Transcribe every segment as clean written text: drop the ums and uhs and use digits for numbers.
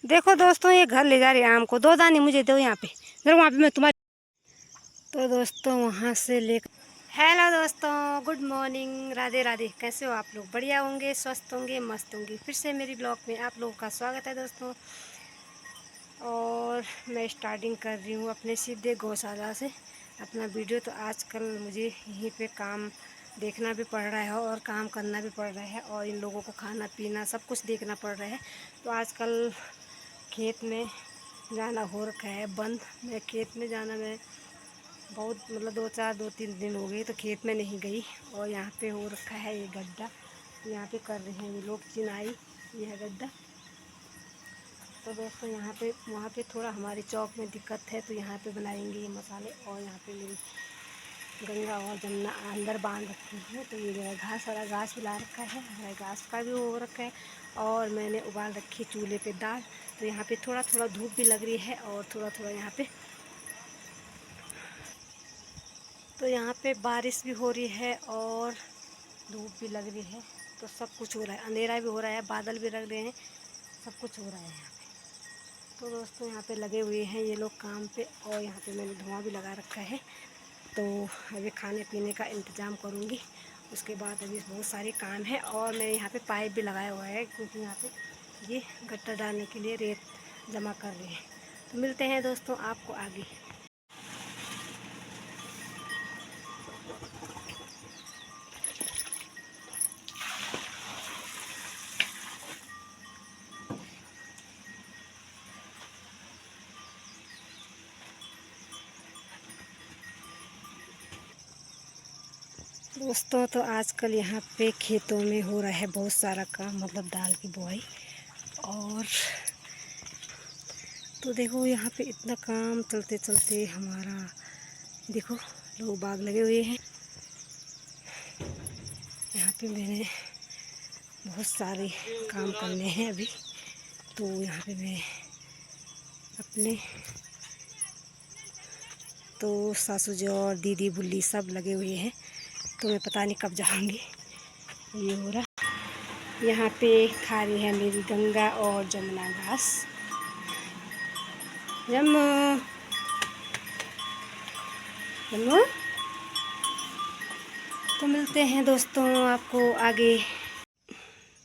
देखो दोस्तों, ये घर ले जा रही है आम को। 2 दाने मुझे दो यहाँ पे। जरा वहाँ पे मैं तुम्हारी। तो दोस्तों वहाँ से ले। हेलो दोस्तों, गुड मॉर्निंग, राधे राधे। कैसे हो आप लोग? बढ़िया होंगे, स्वस्थ होंगे, मस्त होंगे। फिर से मेरी ब्लॉग में आप लोगों का स्वागत है दोस्तों। और मैं स्टार्टिंग कर रही हूँ अपने सीधे गौशाला से अपना वीडियो। तो आजकल मुझे यहीं पे काम देखना भी पड़ रहा है और काम करना भी पड़ रहा है और इन लोगों को खाना पीना सब कुछ देखना पड़ रहा है। तो आजकल खेत में जाना हो रखा है बंद। मैं खेत में जाना मैं बहुत मतलब 2-3 दिन हो गए तो खेत में नहीं गई। और यहाँ पे हो रखा है ये गड्ढा, यहाँ पे कर रहे हैं ये लोग चिनाई, यह गड्ढा। तो दोस्तों यहाँ पे वहाँ पे थोड़ा हमारे चौक में दिक्कत है, तो यहाँ पे बनाएंगे ये मसाले। और यहाँ पे मेरी गंगा और जमुना अंदर बांध रखी है। तो ये मेरा घास वाला घास हिला रखा है, हरा घास का भी हो रखा है। और मैंने उबाल रखी चूल्हे पे दाल। तो यहाँ पे थोड़ा थोड़ा धूप भी लग रही है और थोड़ा थोड़ा यहाँ पे बारिश भी हो रही है और धूप भी लग रही है। तो सब कुछ हो रहा है, अंधेरा भी हो रहा है, बादल भी लग रहे हैं, सब कुछ हो रहा है यहाँ पे। तो दोस्तों यहाँ पे लगे हुए हैं ये लोग काम पे। और यहाँ पे मैंने धुआं भी लगा रखा है। तो अभी खाने पीने का इंतज़ाम करूँगी, उसके बाद अभी बहुत सारे काम है। और मैं यहाँ पे पाइप भी लगाया हुआ है क्योंकि यहाँ पे ये गट्टा डालने के लिए रेत जमा कर रहे हैं। तो मिलते हैं दोस्तों आपको आगे। दोस्तों तो आजकल यहाँ पे खेतों में हो रहा है बहुत सारा काम, मतलब दाल की बुआई। और तो देखो यहाँ पे इतना काम चलते चलते हमारा, देखो लोग बाग लगे हुए हैं। यहाँ पे मैंने बहुत सारे काम करने हैं अभी। तो यहाँ पे मैं अपने तो सासू जी और दीदी बुल्ली सब लगे हुए हैं। तो मैं पता नहीं कब जाऊँगी। ये हो रहा यहाँ पे खा रही है मेरी गंगा और जमुना घास। जम्मू जम्मू। तो मिलते हैं दोस्तों आपको आगे।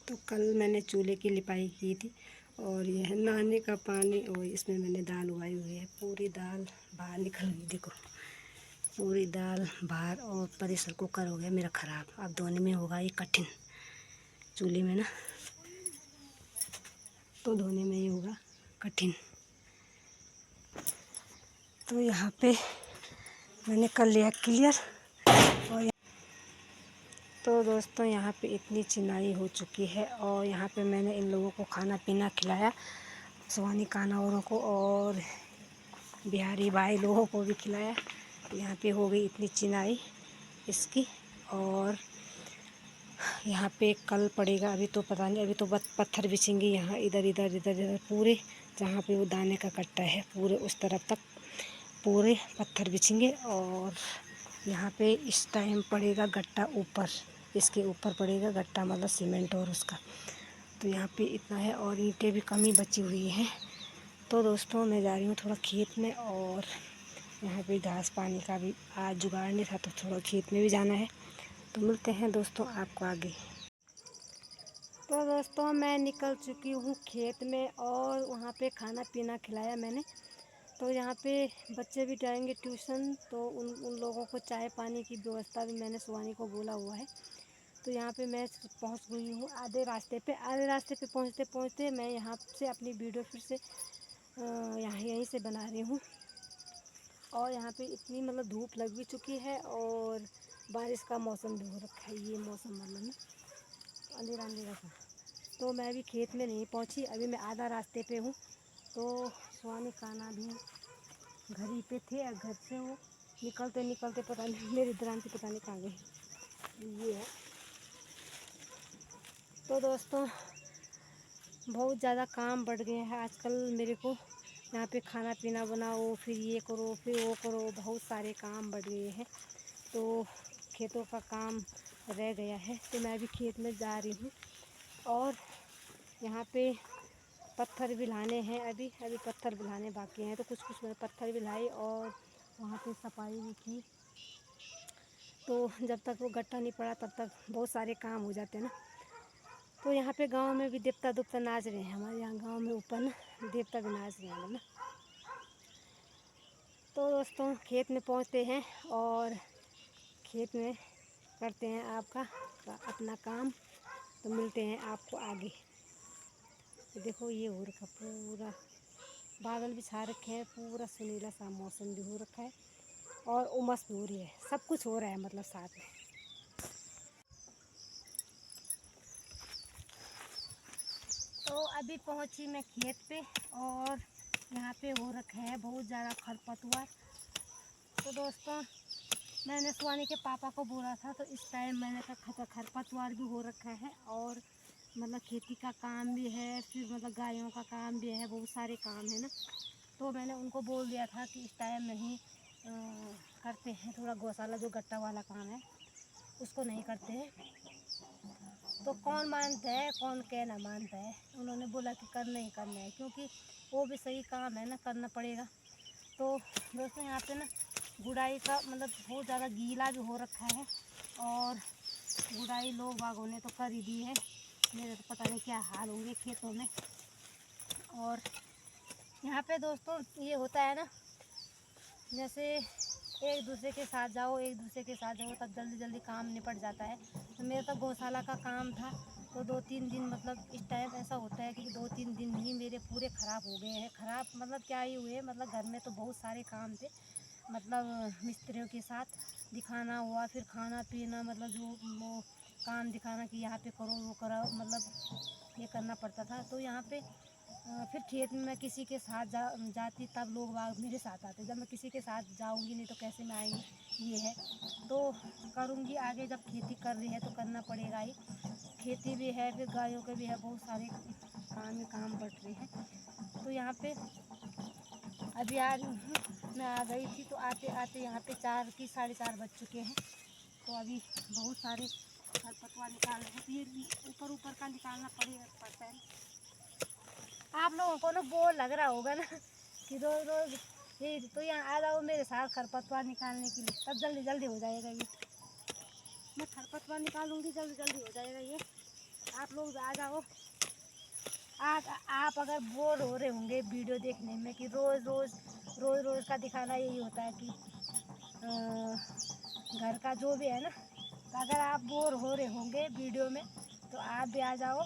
तो कल मैंने चूल्हे की लिपाई की थी और यह है नहाने का पानी। और इसमें मैंने दाल उगाई हुई है, पूरी दाल बाहर निकल गई। देखो पूरी दाल बाहर। और प्रेशर कुकर हो गया मेरा ख़राब, अब धोने में होगा ये कठिन चूल्हे में ना, तो धोने में ही होगा कठिन। तो यहाँ पे मैंने कर लिया क्लियर। और तो दोस्तों यहाँ पे इतनी चिनाई हो चुकी है और यहाँ पे मैंने इन लोगों को खाना पीना खिलाया, सुहानी कानावरों को और बिहारी भाई लोगों को भी खिलाया। तो यहाँ पे हो गई इतनी चिनाई इसकी। और यहाँ पे कल पड़ेगा, अभी तो पता नहीं, अभी तो बस पत्थर बिछेंगे यहाँ, इधर इधर इधर इधर पूरे जहाँ पे वो दाने का कट्टा है पूरे उस तरफ तक पूरे पत्थर बिछेंगे। और यहाँ पे इस टाइम पड़ेगा गट्टा ऊपर, इसके ऊपर पड़ेगा गट्टा, मतलब सीमेंट और उसका। तो यहाँ पे इतना है और ईंटें भी कमी बची हुई हैं। तो दोस्तों मैं जा रही हूँ थोड़ा खेत में। और यहाँ पे घास पानी का भी आज जुगाड़ नहीं था, तो थोड़ा खेत में भी जाना है। तो मिलते हैं दोस्तों आपको आगे। तो दोस्तों मैं निकल चुकी हूँ खेत में और वहाँ पे खाना पीना खिलाया मैंने। तो यहाँ पे बच्चे भी जाएंगे ट्यूशन, तो उन लोगों को चाय पानी की व्यवस्था भी मैंने सुहानी को बोला हुआ है। तो यहाँ पे मैं पहुँच गई हूँ आधे रास्ते पे। पहुँचते पहुँचते मैं यहाँ से अपनी वीडियो फिर से यहीं से बना रही हूँ। और यहाँ पे इतनी मतलब धूप लग भी चुकी है और बारिश का मौसम भी हो रखा है। ये मौसम मतलब ना अंधेरा अंधेरा सा। तो मैं अभी खेत में नहीं पहुँची, अभी मैं आधा रास्ते पे हूँ। तो सुहानी काना भी घर ही पे थे और घर से वो निकलते निकलते पता नहीं मेरी दरांती पता नहीं कहाँ गई। ये है। तो दोस्तों बहुत ज़्यादा काम बढ़ गया है आजकल मेरे को। यहाँ पे खाना पीना बनाओ, फिर ये करो, फिर वो करो, बहुत सारे काम बढ़ गए हैं। तो खेतों का काम रह गया है। तो मैं अभी खेत में जा रही हूँ। और यहाँ पे पत्थर भी लाने हैं, अभी पत्थर भी लाने बाकी हैं। तो कुछ मैंने पत्थर भी लाए और वहाँ पे सफाई भी की। तो जब तक वो गट्टा नहीं पड़ा तब तक बहुत सारे काम हो जाते हैं ना। तो यहाँ पे गांव में भी देवता नाच रहे हैं। हमारे यहाँ गांव में ऊपर ना देवता भी नाच रहे हैं ना। तो दोस्तों खेत में पहुँचते हैं और खेत में करते हैं आपका अपना काम। तो मिलते हैं आपको आगे। तो देखो ये हो रखा पूरा, बादल भी छा रखे हैं, पूरा सुनीला सा मौसम भी हो रखा है और उमस भी हो रही है। सब कुछ हो रहा है मतलब साथ में। तो अभी पहुंची मैं खेत पे और यहाँ पे हो रखा है बहुत ज़्यादा खरपतवार। तो दोस्तों मैंने सुहानी के पापा को बोला था, तो इस टाइम मैंने कहा खरपतवार भी हो रखा है और मतलब खेती का काम भी है, फिर मतलब गायों का काम भी है, बहुत सारे काम है ना। तो मैंने उनको बोल दिया था कि इस टाइम नहीं करते हैं, थोड़ा गौशाला जो गट्टा वाला काम है उसको नहीं करते हैं। तो कौन मानता है, कौन कहना मानता है। उन्होंने बोला कि करना ही करना है, क्योंकि वो भी सही काम है ना, करना पड़ेगा। तो दोस्तों यहाँ पे ना गुड़ाई का मतलब बहुत ज़्यादा गीला भी हो रखा है और गुड़ाई लोग बागों ने तो कर ही दी है। मेरे तो पता नहीं क्या हाल होंगे खेतों में। और यहाँ पे दोस्तों ये होता है ना, जैसे एक दूसरे के साथ जाओ तब जल्दी जल्दी काम निपट जाता है। तो मेरा तो गौशाला का काम था, तो 2-3 दिन मतलब इस टाइम ऐसा होता है कि 2-3 दिन ही मेरे पूरे ख़राब हो गए हैं। ख़राब मतलब क्या ही हुए, मतलब घर में तो बहुत सारे काम थे, मतलब मिस्त्रियों के साथ दिखाना हुआ, फिर खाना पीना, मतलब जो वो काम दिखाना कि यहाँ पे करो वो करो, मतलब ये करना पड़ता था। तो यहाँ पे फिर खेत में मैं किसी के साथ जाती तब लोग बाग मेरे साथ आते। जब मैं किसी के साथ जाऊंगी नहीं तो कैसे में आएंगी, ये है। तो करूंगी आगे, जब खेती कर रही है तो करना पड़ेगा ही। खेती भी है, फिर गायों के भी है, बहुत सारे काम बढ़ रहे हैं। तो यहाँ पे अभी आ रही हूँ, मैं आ गई थी। तो आते आते यहाँ पे 4 बज चुके हैं। तो अभी बहुत सारे खरपतवार निकाल रहे हैं। तो ये ऊपर का निकालना पड़ता है। आप लोगों को ना बोर लग रहा होगा ना कि रोज रोज ये, तो यहाँ आ जाओ मेरे साथ खरपतवार निकालने के लिए, तब जल्दी जल्दी हो जाएगा। ये मैं खरपतवार निकालूंगी, जल्दी जल्दी हो जाएगा ये। आप लोग आ जाओ। आप अगर बोर हो रहे होंगे वीडियो देखने में कि रोज का दिखाना यही होता है कि घर का जो भी है ना, तो अगर आप बोर हो रहे होंगे वीडियो में तो आप भी आ जाओ।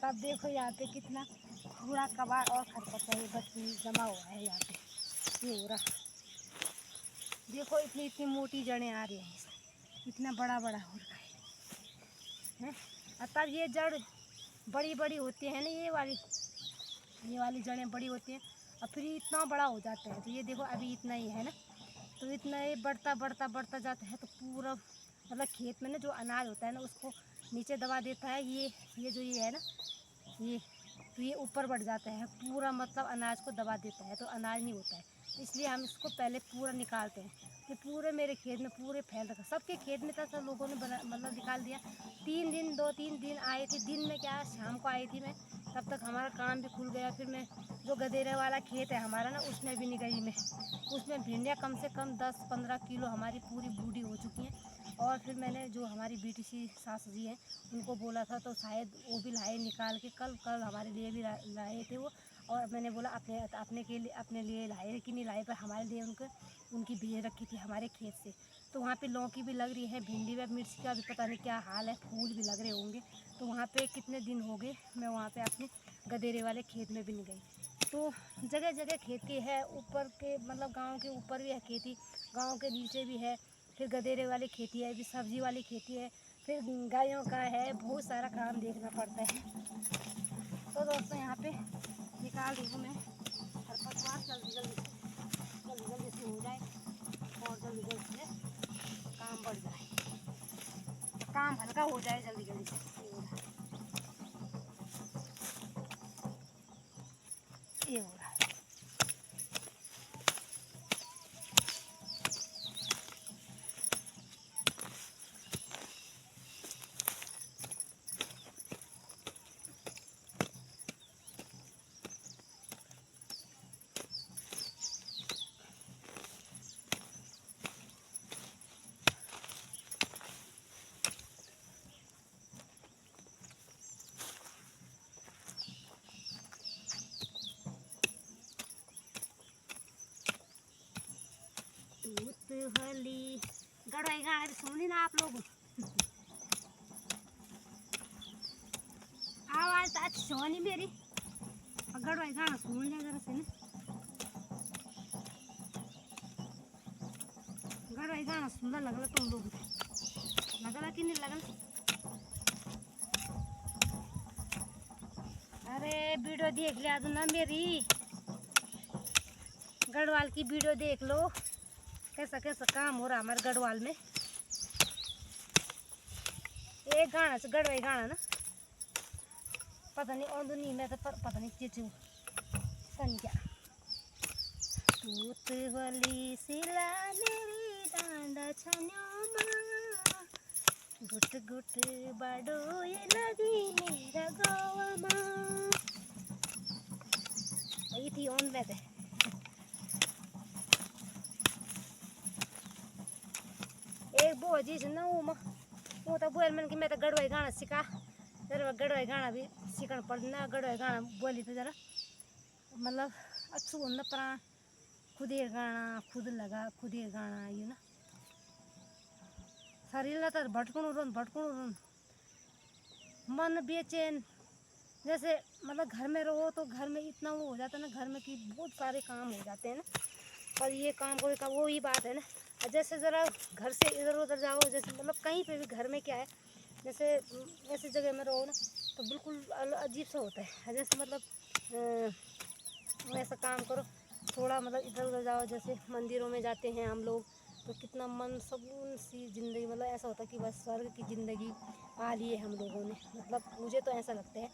तब देखो यहाँ पे कितना कूड़ा कबाड़ और खरपतवार बच्ची जमा हुआ है यहाँ पे। ये हो रहा, देखो इतनी मोटी जड़ें आ रही हैं, इतना बड़ा हो रहा है। और तब ये जड़ बड़ी होती है ना, ये वाली जड़ें बड़ी होती हैं और फिर इतना बड़ा हो जाता है। तो ये देखो अभी इतना ही है ना, तो इतना ही बढ़ता जाता है। तो पूरा मतलब खेत में ना जो अनाज होता है ना उसको नीचे दबा देता है। ये जो ये है ना, ये तो ये ऊपर बढ़ जाता है पूरा, मतलब अनाज को दबा देता है, तो अनाज नहीं होता है। इसलिए हम इसको पहले पूरा निकालते हैं। कि पूरे मेरे खेत में पूरे फैल रखा, सबके खेत में था, सब लोगों ने मतलब निकाल दिया। 2-3 दिन आई थी, दिन में क्या शाम को आई थी मैं, तब तक हमारा काम भी खुल गया। फिर मैं जो गदेरे वाला खेत है हमारा ना, उसमें भी नहीं गई मैं। उसमें भिंडियाँ कम से कम 10-15 किलो हमारी पूरी बूढ़ी हो चुकी हैं। और फिर मैंने जो हमारी बीटीसी सास जी हैं उनको बोला था, तो शायद वो भी लाए निकाल के, कल हमारे लिए भी लाए थे वो। और मैंने बोला अपने लिए लाए कि नहीं लाए, पर हमारे लिए उनकी भेज रखी थी हमारे खेत से। तो वहाँ पे लौकी भी लग रही है, भिंडी व मिर्च का भी पता नहीं क्या हाल है, फूल भी लग रहे होंगे। तो वहाँ पे कितने दिन हो गए मैं वहाँ पे अपने गदेरे वाले खेत में भी नहीं गई। तो जगह जगह खेती है, ऊपर के मतलब गांव के ऊपर भी है खेती, गांव के नीचे भी है, फिर गदेरे वाली खेती है, फिर सब्जी वाली खेती है, फिर गायों का है, बहुत सारा काम देखना पड़ता है। तो दोस्तों यहाँ पे निकाल रही हूँ मैं खरपतवार, जल्दी जल्दी से हो जाए और जल्दी से काम बढ़ जाए, काम हल्का हो जाए जल्दी से। ये हो रहा है। गड़वाई गाना भी सुनी ना आप लोग। आवाज तो अच्छी सोनी मेरी, गड़वाई गाना सुन लिया जरा से ना। गड़वाई गाना सुंदर लगला तुम लोग, लगला कि नहीं लगला? अरे वीडियो देख लिया तो ना मेरी, गढ़वाल की वीडियो देख लो, कैसा कैसा काम हो रहा हमारे गढ़वाल में। एक गाना से गढ़वाई गाना ना, पता नहीं और नहीं मैं तो पता नहीं चीचू सन क्या तूत वाली सिला मेरी डांडा छन्यो मां, गुट गुट बड़ो ये लगी मेरा गोवा मां। ये थी ऑन में थे। एक बोझी से ना वो तो बोल मन की मैं तो गढ़वाई गाना सीखा, जरा गढ़वाई गाना भी सीखना पड़ना। गढ़वाई गाना बोली तो जरा मतलब अच्छू होना, प्राण खुद ही गाना खुद लगा खुद ही गाना ये ना शरीर ना तो भटकूं मन बेचैन। जैसे मतलब घर में रहो तो घर में इतना वो हो जाता है ना, घर में कि बहुत सारे काम हो जाते हैं ना, और ये काम कोई का वो ही बात है ना। जैसे ज़रा घर से इधर उधर जाओ, जैसे मतलब कहीं पे भी घर में क्या है, जैसे ऐसी जगह में रहो ना तो बिल्कुल अजीब सा होता है। जैसे मतलब ऐसा काम करो थोड़ा, मतलब इधर उधर जाओ, जैसे मंदिरों में जाते हैं हम लोग तो कितना मन सुकून सी ज़िंदगी, मतलब ऐसा होता है कि बस स्वर्ग की ज़िंदगी पा ली है हम लोगों ने। मतलब मुझे तो ऐसा लगता है,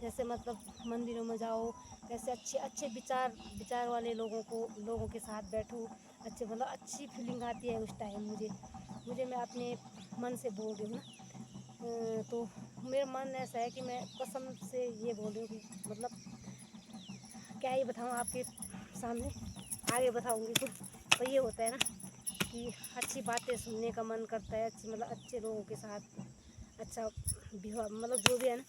जैसे मतलब मंदिरों में जाओ, कैसे अच्छे अच्छे विचार वाले लोगों के साथ बैठो, अच्छे मतलब अच्छी फीलिंग आती है उस टाइम। मुझे मैं अपने मन से बोल रही हूँ ना, तो मेरा मन ऐसा है कि मैं कसम से ये बोल रही हूँ कि मतलब क्या ही बताऊँ आपके सामने, आगे बताऊँगी कुछ। तो ये होता है ना कि अच्छी बातें सुनने का मन करता है, अच्छी मतलब अच्छे लोगों के साथ अच्छा व्यवहार, मतलब जो भी है ना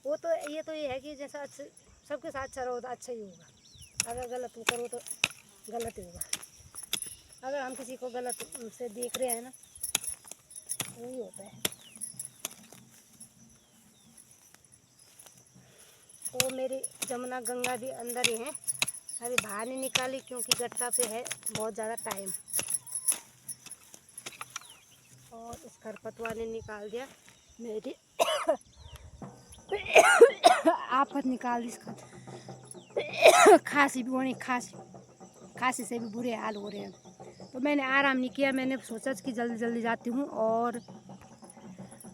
वो तो ये है कि जैसा अच्छे सबके साथ अच्छा रहो तो अच्छा ही होगा। अगर गलत करो तो गलत ही होगा। अगर हम किसी को गलत से देख रहे हैं ना, वही होता है। तो मेरी जमुना गंगा भी अंदर ही है, अभी बाहर नहीं निकाली क्योंकि गट्टा पे है बहुत ज़्यादा टाइम, और इस खरपतवार ने निकाल दिया मेरी आफत निकाल दी इसका। खांसी भी होनी, खांसी से भी बुरे हाल हो रहे हैं। तो मैंने आराम नहीं किया, मैंने सोचा कि जल्दी जल्दी जाती हूँ और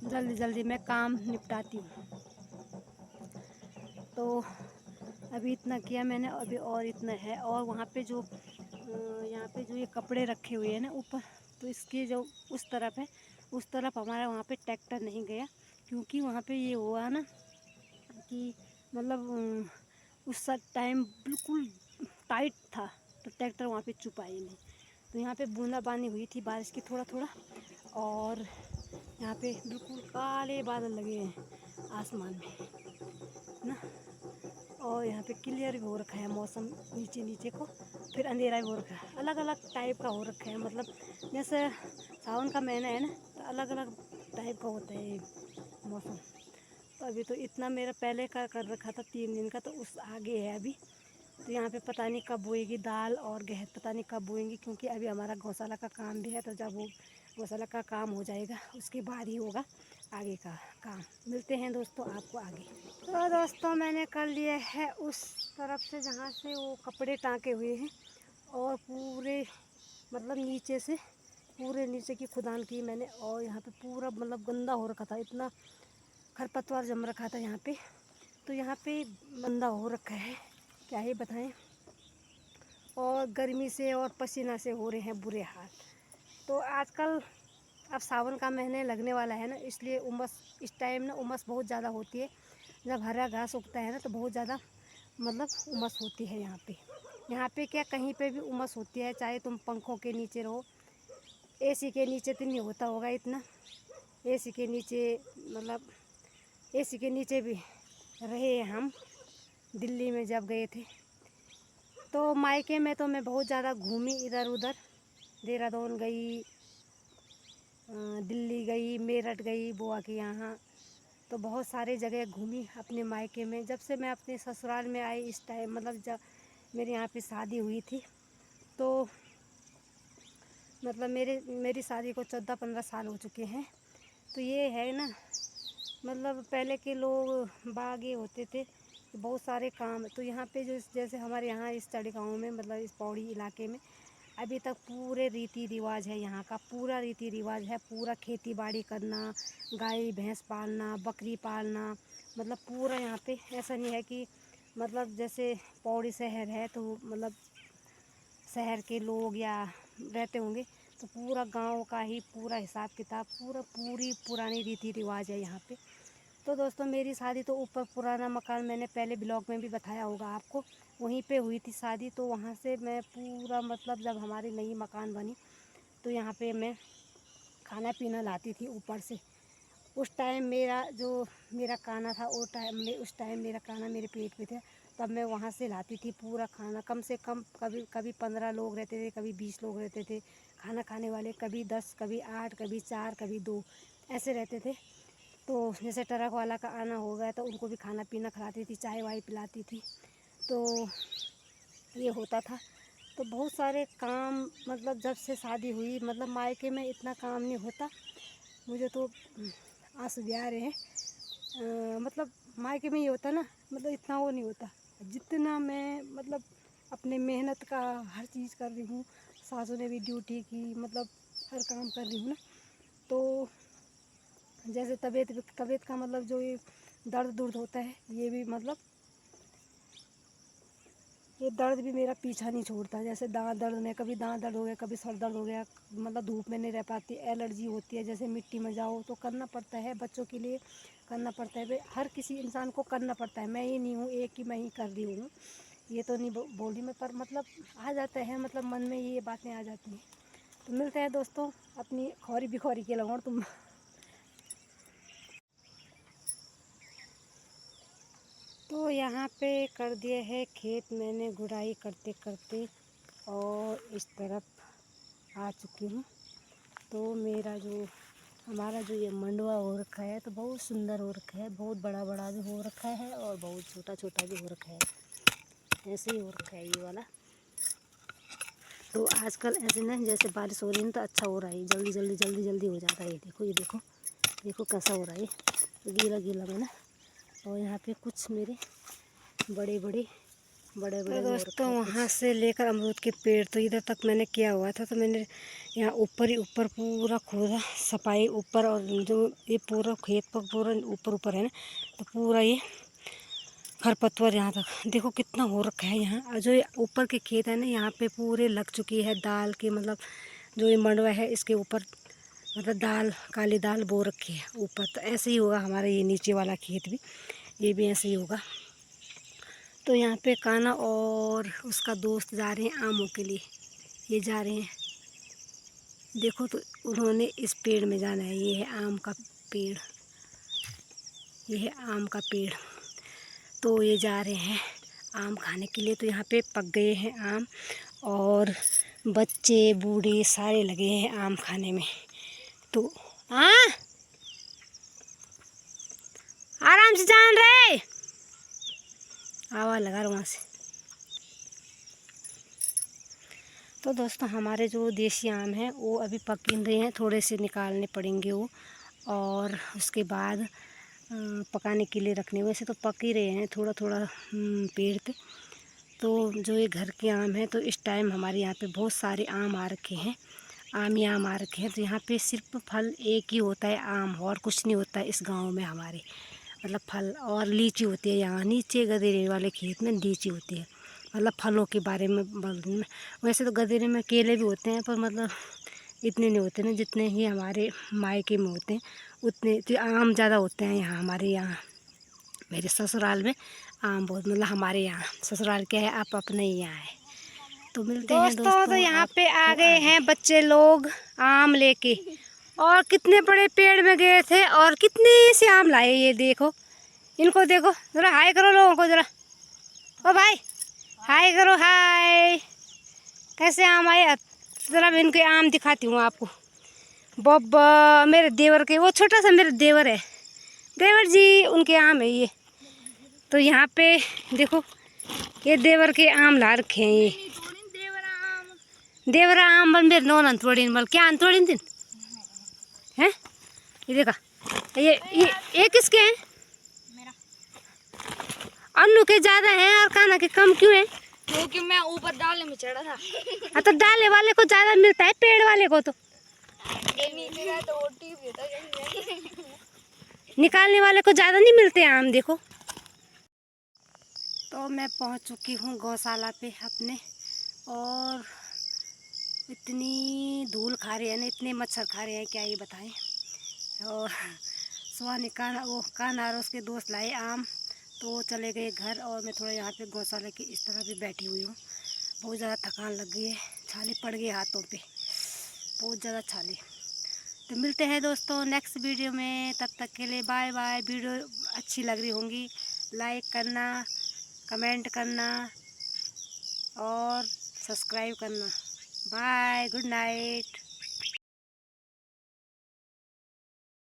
जल्दी जल्दी मैं काम निपटाती हूँ। तो अभी इतना किया मैंने, अभी और इतना है। और वहाँ पे जो यहाँ पे जो ये कपड़े रखे हुए हैं ना ऊपर, तो इसके जो उस तरफ है, उस तरफ हमारा वहाँ पे ट्रैक्टर नहीं गया, क्योंकि वहाँ पे ये हुआ ना कि मतलब उस टाइम बिल्कुल टाइट था, तो ट्रैक्टर वहाँ पे छुपा ही नहीं। तो यहाँ पे बूंदाबांदी हुई थी बारिश की थोड़ा थोड़ा, और यहाँ पे बिल्कुल काले बादल लगे हैं आसमान में ना, और यहाँ पे क्लियर भी हो रखा है मौसम, नीचे नीचे को फिर अंधेरा भी हो रखा है, अलग अलग टाइप का हो रखा है। मतलब जैसे सावन का महीना है ना, तो अलग अलग टाइप का होता है ये मौसम। तो अभी तो इतना मेरा पहले का कर रखा था 3 दिन का, तो उस आगे है अभी। तो यहाँ पे पता नहीं कब बोएगी दाल और गेहूं, पता नहीं कब बोएंगी, क्योंकि अभी हमारा गौशाला का काम भी है। तो जब वो गौशाला का काम हो जाएगा उसके बाद ही होगा आगे का काम। मिलते हैं दोस्तों आपको आगे। तो दोस्तों मैंने कर लिया है उस तरफ से जहाँ से वो कपड़े टाँके हुए हैं, और पूरे मतलब नीचे से पूरे नीचे की खुदान की मैंने, और यहाँ पे पूरा मतलब गंदा हो रखा था, इतना खरपतवार जम रखा था यहाँ पे। तो यहाँ पे गंदा हो रखा है, क्या ही बताएं। और गर्मी से और पसीना से हो रहे हैं बुरे हाल। तो आजकल अब सावन का महीने लगने वाला है ना, इसलिए उमस इस टाइम ना उमस बहुत ज़्यादा होती है। जब हरा घास उगता है ना तो बहुत ज़्यादा मतलब उमस होती है यहाँ पे क्या कहीं पे भी उमस होती है, चाहे तुम पंखों के नीचे रहो। एसी के नीचे तो नहीं होता होगा इतना, एसी के नीचे मतलब एसी के नीचे भी रहे हम दिल्ली में जब गए थे। तो मायके में तो मैं बहुत ज़्यादा घूमी इधर उधर, देहरादून गई, दिल्ली गई, मेरठ गई बुआ के यहाँ, तो बहुत सारे जगह घूमी अपने मायके में। जब से मैं अपने ससुराल में आई इस टाइम, मतलब जब मेरे यहाँ पे शादी हुई थी, तो मतलब मेरी शादी को 14-15 साल हो चुके हैं। तो ये है ना, मतलब पहले के लोग बागे होते थे, बहुत सारे काम। तो यहाँ पे जो जैसे हमारे यहाँ इस चढ़ी गाँव में, मतलब इस पौड़ी इलाके में अभी तक पूरे रीति रिवाज है, यहाँ का पूरा रीति रिवाज है। पूरा खेती बाड़ी करना, गाय भैंस पालना, बकरी पालना, मतलब पूरा यहाँ पे ऐसा नहीं है कि मतलब जैसे पौड़ी शहर है तो मतलब शहर के लोग या रहते होंगे, तो पूरा गांव का ही पूरा हिसाब किताब, पूरी पुरानी रीति रिवाज है यहाँ पे। तो दोस्तों मेरी शादी तो ऊपर पुराना मकान, मैंने पहले ब्लॉग में भी बताया होगा आपको, वहीं पे हुई थी शादी। तो वहाँ से मैं पूरा मतलब जब हमारी नई मकान बनी तो यहाँ पे मैं खाना पीना लाती थी ऊपर से। उस टाइम मेरा खाना था, उस टाइम मेरा खाना मेरे पेट पे था, तब मैं वहाँ से लाती थी पूरा खाना। कम से कम कभी 15 लोग रहते थे, कभी 20 लोग रहते थे खाना खाने वाले, कभी 10, कभी 8, कभी 4, कभी 2 ऐसे रहते थे। तो जैसे ट्रक वाला का आना हो गया तो उनको भी खाना पीना खिलाती थी, चाय वाय पिलाती थी। तो ये होता था। तो बहुत सारे काम, मतलब जब से शादी हुई, मतलब मायके में इतना काम नहीं होता। मुझे तो आंसू भी आ रहे हैं। मतलब मायके में ये होता ना, मतलब इतना वो नहीं होता जितना मैं मतलब अपने मेहनत का हर चीज़ कर रही हूँ। सासू ने भी ड्यूटी की, मतलब हर काम कर रही हूँ ना। तो जैसे तबीयत का मतलब जो ये दर्द होता है, ये भी मतलब ये दर्द भी मेरा पीछा नहीं छोड़ता। जैसे दांत दर्द में, कभी दांत दर्द हो गया, कभी सर दर्द हो गया, मतलब धूप में नहीं रह पाती, एलर्जी होती है, जैसे मिट्टी में जाओ तो करना पड़ता है, बच्चों के लिए करना पड़ता है भाई, हर किसी इंसान को करना पड़ता है। मैं ही नहीं हूँ एक ही मैं ही कर रही हूँ, ये तो नहीं बोल रही मैं, पर मतलब आ जाता है, मतलब मन में ये बातें आ जाती हैं। तो मिलते हैं दोस्तों अपनी खौरी बिखौरी के लगाओ तुम। तो यहाँ पे कर दिए है खेत मैंने गुड़ाई करते करते, और इस तरफ आ चुकी हूँ। तो हमारा जो ये मंडवा हो रखा है, तो बहुत सुंदर हो रखा है, बहुत बड़ा बड़ा भी हो रखा है और बहुत छोटा छोटा भी हो रखा है, ऐसे ही हो रखा है ये वाला। तो आजकल ऐसे ना, जैसे बारिश हो रही है तो अच्छा हो रहा है, जल्दी जल्दी जल्दी जल्दी हो जाता है। ये देखो कैसा हो रहा है, गीला गीला में ना। और यहाँ पे कुछ मेरे बड़े बड़े तो दोस्तों वहाँ से लेकर अमरूद के पेड़ तो इधर तक मैंने किया हुआ था। तो मैंने यहाँ ऊपर पूरा खोदा, सफाई ऊपर, और जो ये पूरा खेत पर पूरा ऊपर है ना, तो पूरा ये खरपतवार यहाँ तक देखो कितना हो रखा है यहाँ। और जो ऊपर के खेत है ना, यहाँ पे पूरे लग चुकी है दाल के, मतलब जो ये मंडवा है इसके ऊपर मतलब दाल, काली दाल बो रखी है ऊपर। तो ऐसे ही होगा हमारा ये नीचे वाला खेत भी, ये भी ऐसे ही होगा। तो यहाँ पे कान्हा और उसका दोस्त जा रहे हैं आमों के लिए, ये जा रहे हैं। देखो तो उन्होंने इस पेड़ में जाना है, ये है आम का पेड़, ये है आम का पेड़। तो ये जा रहे हैं आम खाने के लिए। तो यहाँ पे पक गए हैं आम, और बच्चे बूढ़े सारे लगे हैं आम खाने में। तो आराम से जान रहे, आवाज़ लगा रहा वहाँ से। तो दोस्तों हमारे जो देसी आम हैं वो अभी पक इन रहे हैं, थोड़े से निकालने पड़ेंगे वो, और उसके बाद पकाने के लिए रखने। वैसे तो पक ही रहे हैं थोड़ा थोड़ा पेड़ पे। तो जो ये घर के आम हैं, तो इस टाइम हमारे यहाँ पे बहुत सारे आम आ रखे हैं, आम ही आम आ रखे हैं। तो यहाँ पे सिर्फ फल एक ही होता है, आम, और कुछ नहीं होता है इस गाँव में हमारे, मतलब फल। और लीची होती है यहाँ नीचे गदेरे वाले खेत में, लीची होती है। मतलब फलों के बारे में बोल रही हूँ मैं। वैसे तो गदेरे में केले भी होते हैं, पर मतलब इतने नहीं होते ना जितने ही हमारे मायके में होते हैं, उतने तो आम ज़्यादा होते हैं यहाँ हमारे यहाँ। मेरे ससुराल में आम बहुत, मतलब हमारे यहाँ ससुराल क्या है, आप अपने ही यहाँ है। तो मिलते हैं दोस्तों। तो यहाँ पे आ गए हैं बच्चे लोग आम लेके, और कितने बड़े पेड़ में गए थे और कितने से आम लाए। ये देखो इनको, देखो ज़रा हाय करो लोगों को ज़रा, ओ भाई हाय करो, हाय। कैसे आम आए ज़रा, मैं इनके आम दिखाती हूँ आपको। बब्बा मेरे देवर के, वो छोटा सा मेरा देवर है, देवर जी उनके आम है ये। तो यहाँ पे देखो ये देवर के आम ला रखे हैं ये। देवरा आम बन मेरे नौन अंतोड़ीन बल क्या अंतोड़ीन दिन हैं। ये देखा ये किसके हैं? मेरा। अन्नू के ज्यादा हैं और कान्हा के कम क्यों हैं? क्योंकि मैं ऊपर डाले में चढ़ा था। हाँ तो डाले वाले को ज्यादा मिलता है, पेड़ वाले को तो निकालने वाले को ज्यादा नहीं मिलते आम। देखो तो मैं पहुंच चुकी हूँ गौशाला पे अपने, और इतनी धूल खा रहे हैं ना, इतने मच्छर खा रहे हैं क्या ये बताएं। और सुहानी कान्हा और उसके दोस्त लाए आम, तो वो चले गए घर, और मैं थोड़ा यहाँ पे गौशाला की इस तरह भी बैठी हुई हूँ। बहुत ज़्यादा थकान लग गई है, छाले पड़ गए हाथों पे, बहुत ज़्यादा छाले। तो मिलते हैं दोस्तों नेक्स्ट वीडियो में, तब तक के लिए बाय बाय। वीडियो अच्छी लग रही होंगी लाइक करना, कमेंट करना और सब्सक्राइब करना। Bye, good night.